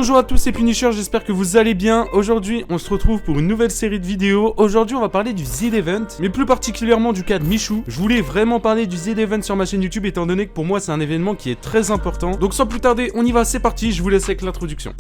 Bonjour à tous, c'est Punisher, j'espère que vous allez bien. Aujourd'hui, on se retrouve pour une nouvelle série de vidéos. Aujourd'hui, on va parler du Z-Event, mais plus particulièrement du cas de Michou. Je voulais vraiment parler du Z-Event sur ma chaîne YouTube, étant donné que pour moi, c'est un événement qui est très important. Donc sans plus tarder, on y va, c'est parti, je vous laisse avec l'introduction.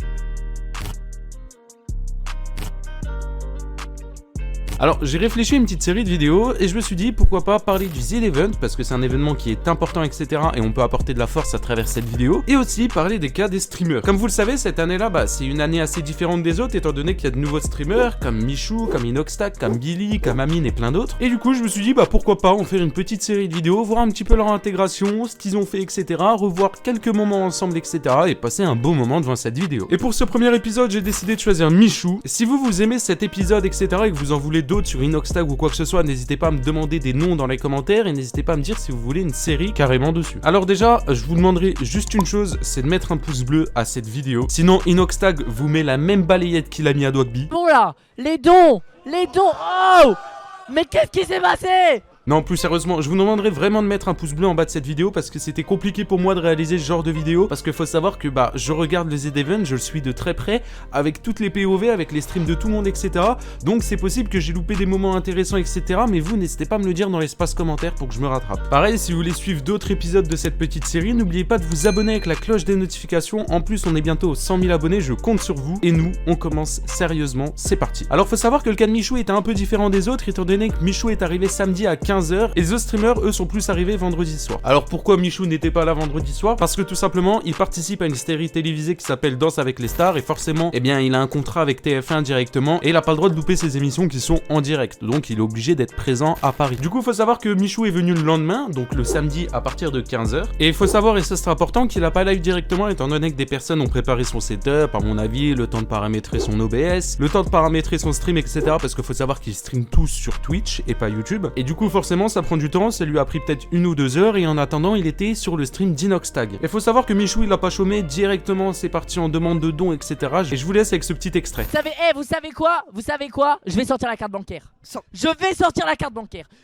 Alors j'ai réfléchi à une petite série de vidéos et je me suis dit pourquoi pas parler du Z-Event parce que c'est un événement qui est important etc et on peut apporter de la force à travers cette vidéo et aussi parler des cas des streamers. Comme vous le savez cette année là c'est une année assez différente des autres étant donné qu'il y a de nouveaux streamers comme Michou, comme Inoxtag, comme Billy, comme Amine et plein d'autres et du coup je me suis dit pourquoi pas en faire une petite série de vidéos, voir un petit peu leur intégration, ce qu'ils ont fait etc, revoir quelques moments ensemble etc et passer un beau moment devant cette vidéo. Et pour ce premier épisode j'ai décidé de choisir Michou. Si vous aimez cet épisode etc et que vous en voulez d'autres sur Inoxtag ou quoi que ce soit, n'hésitez pas à me demander des noms dans les commentaires et n'hésitez pas à me dire si vous voulez une série carrément dessus. Alors déjà, je vous demanderai juste une chose, c'est de mettre un pouce bleu à cette vidéo. Sinon, Inoxtag vous met la même balayette qu'il a mis à Dogby. Bon là, les dons, oh! Mais qu'est-ce qui s'est passé? Non, plus sérieusement, je vous demanderai vraiment de mettre un pouce bleu en bas de cette vidéo parce que c'était compliqué pour moi de réaliser ce genre de vidéo parce qu'il faut savoir que je regarde le Z-Event, je le suis de très près avec toutes les POV, avec les streams de tout le monde etc. Donc c'est possible que j'ai loupé des moments intéressants etc. Mais vous n'hésitez pas à me le dire dans l'espace commentaire pour que je me rattrape. Pareil, si vous voulez suivre d'autres épisodes de cette petite série, n'oubliez pas de vous abonner avec la cloche des notifications. En plus, on est bientôt aux 100 000 abonnés, je compte sur vous et nous, on commence sérieusement, c'est parti. Alors faut savoir que le cas de Michou était un peu différent des autres étant donné que Michou est arrivé samedi à 15h et les autres streamers, eux, sont plus arrivés vendredi soir. Alors pourquoi Michou n'était pas là vendredi soir? Parce que tout simplement, il participe à une série télévisée qui s'appelle Danse avec les stars et forcément, il a un contrat avec TF1 directement et il a pas le droit de louper ses émissions qui sont en direct. Donc il est obligé d'être présent à Paris. Du coup, il faut savoir que Michou est venu le lendemain, donc le samedi à partir de 15h. Et il faut savoir, et ça c'est important, qu'il a pas live directement étant donné que des personnes ont préparé son setup, à mon avis, le temps de paramétrer son OBS, le temps de paramétrer son stream, etc. Parce qu'il faut savoir qu'ils streament tous sur Twitch et pas YouTube. Et du coup, forcément, ça prend du temps, ça lui a pris peut-être 1 ou 2 heures et en attendant il était sur le stream d'Inoxtag. Il faut savoir que Michou il a pas chômé directement, c'est parti en demande de dons etc. Et je vous laisse avec ce petit extrait. Vous savez quoi? Je vais sortir la carte bancaire.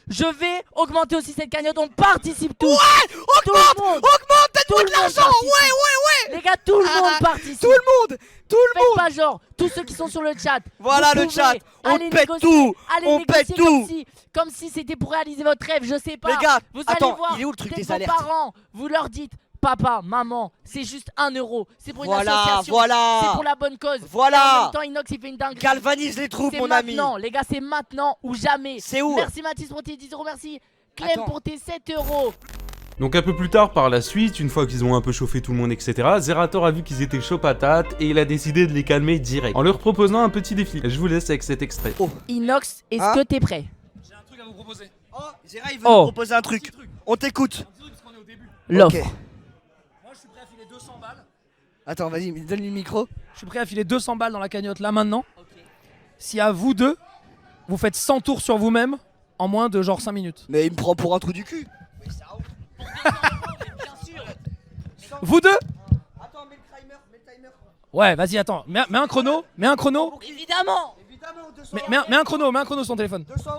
Je vais augmenter aussi cette cagnotte, on participe tous. Ouais, augmente de l'argent. Ouais. Les gars, tout le monde participe. Tout le monde. Faites pas genre, tous ceux qui sont sur le chat. Voilà le chat. On pète tout. On pète tout. Comme si c'était pour réaliser votre rêve, je sais pas. Les gars, vous attends, allez voir, il est où le truc peut-être des alertes? vos parents, vous leur dites, papa, maman, c'est juste 1 euro. C'est pour une association. Voilà. C'est pour la bonne cause. Voilà. Et en même temps, Inox il fait une dinguerie. Galvanise les troupes, mon ami. C'est maintenant, les gars, c'est maintenant ou jamais. C'est où? Merci Mathis pour tes 10 euros, merci. Clem Attends. pour tes 7 euros. Donc un peu plus tard par la suite, une fois qu'ils ont un peu chauffé tout le monde etc, Zerator a vu qu'ils étaient chauds patates et il a décidé de les calmer direct en leur proposant un petit défi. Je vous laisse avec cet extrait. Inox, est-ce que t'es prêt? J'ai un truc à vous proposer. Oh, Zera il veut nous proposer un truc. On t'écoute. L'offre. Ok. Moi, je suis prêt à filer 200 balles. Attends, vas-y, donne-lui le micro. Je suis prêt à filer 200 balles dans la cagnotte là maintenant. Si à vous deux, vous faites 100 tours sur vous-même en moins de genre 5 minutes. Mais il me prend pour un trou du cul. Vous deux? Attends, mets le timer. Ouais, vas-y, attends. Mets un chrono. Évidemment. Évidemment, 200. Mets un chrono sur ton téléphone. 200.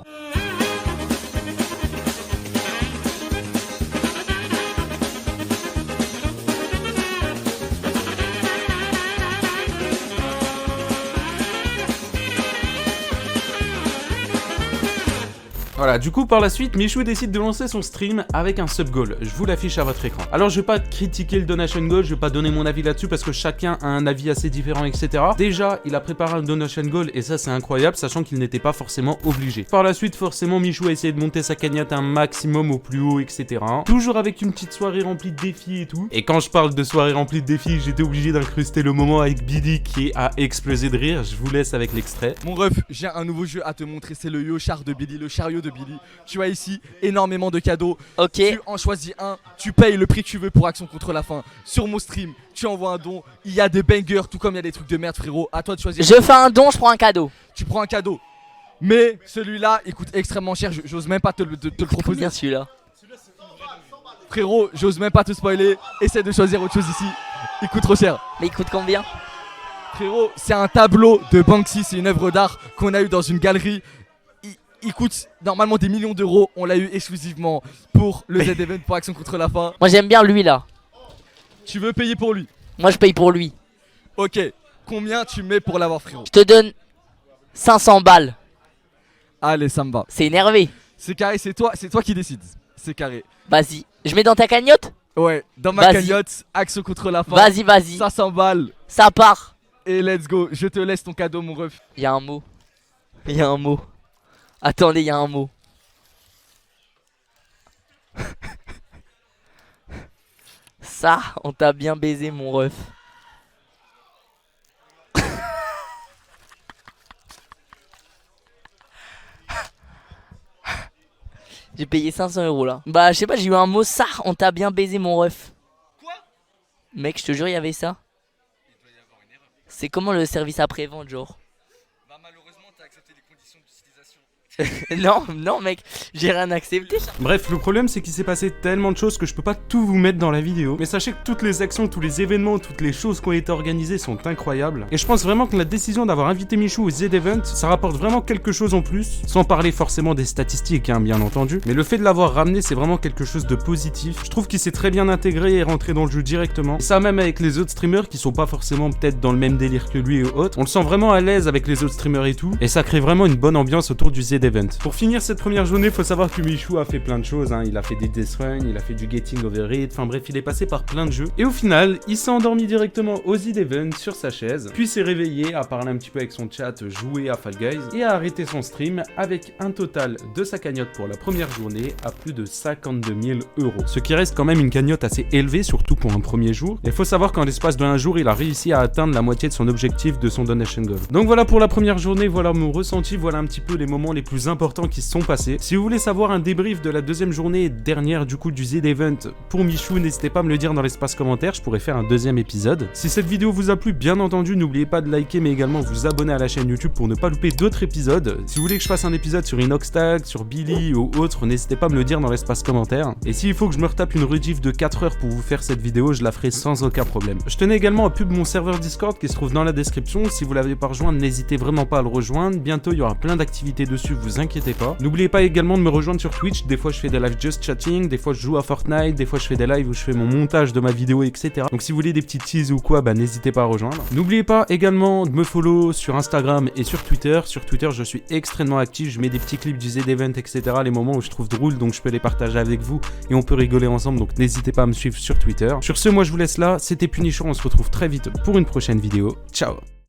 Voilà, du coup par la suite, Michou décide de lancer son stream avec un sub goal. Je vous l'affiche à votre écran. Alors je vais pas critiquer le donation goal, je vais pas donner mon avis là-dessus parce que chacun a un avis assez différent, etc. Déjà, il a préparé un donation goal et ça c'est incroyable, sachant qu'il n'était pas forcément obligé. Par la suite, forcément, Michou a essayé de monter sa cagnotte un maximum au plus haut, etc. Toujours avec une petite soirée remplie de défis et tout. Et quand je parle de soirée remplie de défis, j'étais obligé d'incruster le moment avec Billy qui a explosé de rire. Je vous laisse avec l'extrait. Mon ref, j'ai un nouveau jeu à te montrer, c'est le Yochar de Billy, le chariot de Billy. Tu as ici énormément de cadeaux. Ok. Tu en choisis un, tu payes le prix que tu veux pour Action contre la faim. Sur mon stream, tu envoies un don. Il y a des bangers, tout comme il y a des trucs de merde, frérot. À toi de choisir. Je fais un don, je prends un cadeau. Tu prends un cadeau. Mais celui-là, il coûte extrêmement cher. J'ose même pas te le proposer. Combien celui-là? Frérot, j'ose même pas te spoiler. Essaie de choisir autre chose ici. Il coûte trop cher. Mais il coûte combien? Frérot, c'est un tableau de Banksy. C'est une œuvre d'art qu'on a eu dans une galerie. Il coûte normalement des millions d'euros. On l'a eu exclusivement pour le Z-Event pour Action contre la faim. Moi j'aime bien lui là. Tu veux payer pour lui? Moi je paye pour lui. Ok. Combien tu mets pour l'avoir, frérot? Je te donne 500 balles. Allez, ça me va. C'est énervé. C'est carré, c'est toi qui décides. C'est carré. Vas-y. Je mets dans ta cagnotte? Ouais, dans ma Vas-y. cagnotte, action contre la faim. Vas-y, vas-y. 500 balles. Ça part. Et let's go. Je te laisse ton cadeau, mon ref. Il y a un mot. Il y a un mot. Attendez, il y a un mot. Ça, on t'a bien baisé, mon ref. J'ai payé 500 € là. Bah, je sais pas, j'ai eu un mot. Ça, on t'a bien baisé, mon ref. Quoi? Mec, je te jure, il y avait ça. C'est comment le service après-vente, genre? Bah, malheureusement, t'as accepté les conditions d'utilisation. Non, mec, j'ai rien accepté. Bref, le problème c'est qu'il s'est passé tellement de choses que je peux pas tout vous mettre dans la vidéo. Mais sachez que toutes les actions, tous les événements, toutes les choses qui ont été organisées sont incroyables. Et je pense vraiment que la décision d'avoir invité Michou au Z-Event, ça rapporte vraiment quelque chose en plus. Sans parler forcément des statistiques, hein, bien entendu. Mais le fait de l'avoir ramené, c'est vraiment quelque chose de positif. Je trouve qu'il s'est très bien intégré et rentré dans le jeu directement. Et ça même avec les autres streamers qui sont pas forcément peut-être dans le même délire que lui et autres. On le sent vraiment à l'aise avec les autres streamers et tout. Et ça crée vraiment une bonne ambiance autour du Z-Event. Pour finir cette première journée, faut savoir que Michou a fait plein de choses, hein. Il a fait des Death Run, il a fait du Getting Over It, enfin bref, il est passé par plein de jeux. Et au final, il s'est endormi directement au Z-Event sur sa chaise, puis s'est réveillé, a parlé un petit peu avec son chat, joué à Fall Guys, et a arrêté son stream avec un total de sa cagnotte pour la première journée à plus de 52 000 €. Ce qui reste quand même une cagnotte assez élevée, surtout pour un premier jour. Et faut savoir qu'en l'espace d'un jour, il a réussi à atteindre la moitié de son objectif de son donation goal. Donc voilà pour la première journée, voilà mon ressenti, voilà un petit peu les moments les plus importants qui se sont passés. Si vous voulez savoir un débrief de la deuxième journée et dernière du coup du Z-Event pour Michou, n'hésitez pas à me le dire dans l'espace commentaire, je pourrais faire un deuxième épisode. Si cette vidéo vous a plu, bien entendu, n'oubliez pas de liker mais également vous abonner à la chaîne YouTube pour ne pas louper d'autres épisodes. Si vous voulez que je fasse un épisode sur Inoxtag, sur Billy ou autre, n'hésitez pas à me le dire dans l'espace commentaire. Et s'il faut que je me retape une rediff de 4 heures pour vous faire cette vidéo, je la ferai sans aucun problème. Je tenais également à pub mon serveur Discord qui se trouve dans la description. Si vous l'avez pas rejoint, n'hésitez vraiment pas à le rejoindre. Bientôt il y aura plein d'activités dessus, vous inquiétez pas. N'oubliez pas également de me rejoindre sur Twitch, des fois je fais des lives just chatting, des fois je joue à Fortnite, des fois je fais des lives où je fais mon montage de ma vidéo, etc. Donc si vous voulez des petites teases ou quoi, bah n'hésitez pas à rejoindre. N'oubliez pas également de me follow sur Instagram et sur Twitter. Sur Twitter je suis extrêmement actif, je mets des petits clips du Z-Event, etc. Les moments où je trouve drôle, donc je peux les partager avec vous et on peut rigoler ensemble, donc n'hésitez pas à me suivre sur Twitter. Sur ce, moi je vous laisse là, c'était Punisher, on se retrouve très vite pour une prochaine vidéo. Ciao.